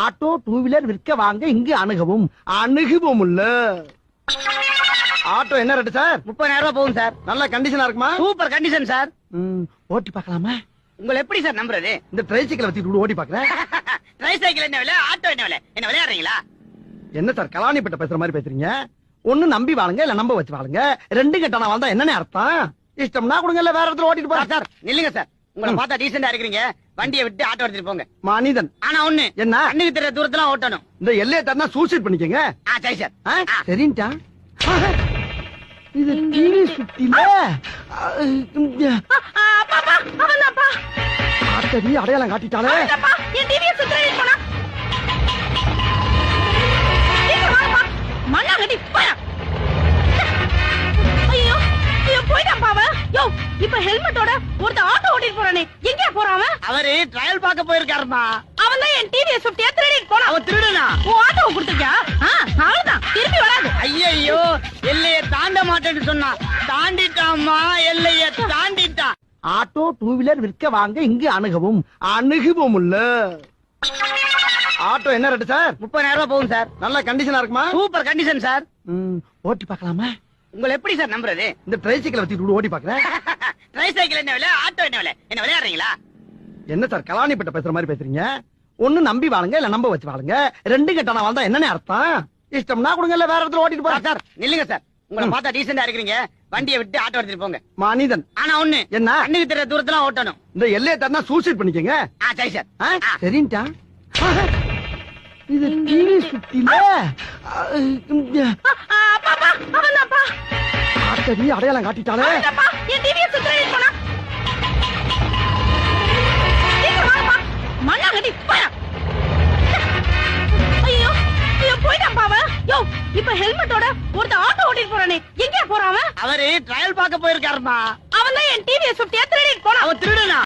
Auto two wheeler விற்க வாங்க இங்கு அணுகவும் இல்ல. ஆட்டோ என்ன ரேட்டு சார்? 30,000 ரூபாய் போகும் சார். நல்ல கண்டிஷனா இருக்குமா? Super condition sir. ஓட்டி பார்க்கலாமா? உங்களை எப்படி சார் நம்புறது? இந்த ட்ரைசைக்கிள் வச்சுட்டு ஓட்டி பாக்குறேன். ட்ரைசைக்கிள் என்ன விலை, ஆட்டோ என்ன விலை? என்ன விளையாடுறீங்களா? என்ன சார் கலாணிப்பட்ட பேசுற மாதிரி பேசுறீங்க? ஒண்ணு நம்பி வாழுங்க, இல்ல நம்ப வச்சு வாழுங்க. ரெண்டு கட்டான வாழ்ந்தா என்னன்னு அர்த்தம்? இஷ்டம்னா கொடுங்க, இல்ல வேற இடத்துல ஓட்டிட்டு போறேன். சார் நில்லுங்க சார். உங்களை பார்த்தா டீசெண்டா இருக்கிறீங்க. வண்டியை விட்டு ஆட்டோ எடுத்துட்டு போங்க. மனிதன் ஆனா ஒண்ணு, என்ன? கண்ணுக்கு தெரிய தூரத்துல ஓட்டணும். இந்த எல்லையை தரனா சூசைட் பண்ணிக்கங்க. சரி சார். சரின்ட்டா. இது டிவி சுத்தில ஆட்டடி அடையாளம் காட்டிட்டாலே. இப்ப ஹெல்மெட்டோட ஒருத்த ஆட்டோ ஓட்டிட்டு போறானே, எங்க போறான்? அவரு ட்ரையல் பார்க்க போயிருக்காருமா. அவன் தான் என் டிவிஎஸ் 50 திருடிட்டு போனான். அவன் திருடுனா? ஆட்டோ கொடுத்துருக்கியா? அவ்வளவுதான், திருப்பி வராது. ஐயோ, எல்லைய தாண்ட மாட்டேன்னு சொன்னா தாண்டிட்டாமா, எல்லைய தாண்டிட்டான். ஆட்டோ டூ வீலர் விற்க வாங்க இங்கு அணுகவும் இல்ல. ஆட்டோ என்ன ரேட்டு சார்? 30,000 ரூபாய் போகும் சார். நல்ல கண்டிஷனா இருக்குமா? Super condition sir. ஓட்டி பார்க்கலாமா? உங்களை எப்படி சார் நம்புறது? இந்த ட்ரைசைக்கிள் வச்சுட்டு ஓட்டி பாக்குறேன். ட்ரைசைக்கிள் என்ன விலை, ஆட்டோ என்ன விலை? என்ன விளையாடுறீங்களா? என்ன சார் கலாணிப்பட்ட பேசுற மாதிரி பேசுறீங்க? ஒண்ணு நம்பி வாழுங்க, இல்ல நம்ப வச்சு வாழுங்க. ரெண்டு கட்டான வாழ்ந்தா என்னன்னு அர்த்தம்? இஷ்டம்னா கொடுங்க, இல்ல வேற இடத்துல ஓட்டிட்டு போறேன். சார் நில்லுங்க சார். உங்களை பார்த்தா டீசெண்டா இருக்கிறீங்க. வண்டியை விட்டு ஆட்டோ எடுத்துட்டு போங்க. மனிதன் ஆனா ஒண்ணு, என்ன? கண்ணுக்கு தெரிய தூரத்துல ஓட்டணும். இந்த எல்லையை தரனா சூசைட் பண்ணிக்கங்க. சரி சார். சரின்ட்டா. இது டிவி சுத்தில ஆட்டடி அடையாளம் காட்டிட்டாலே. என் டிவிஎஸ் திருடிட்டு போனான். மண்ணாங்கட்டி போயிட்டான் பாவன். இப்ப ஹெல்மெட்டோட ஒருத்த ஆட்டோ ஓட்டிட்டு போறானே, எங்க போறான்? அவரு ட்ரையல் பார்க்க போயிருக்காருமா. அவன் தான் என் டிவிஎஸ் 50 திருடிட்டு போனான். அவன் திருடுனா?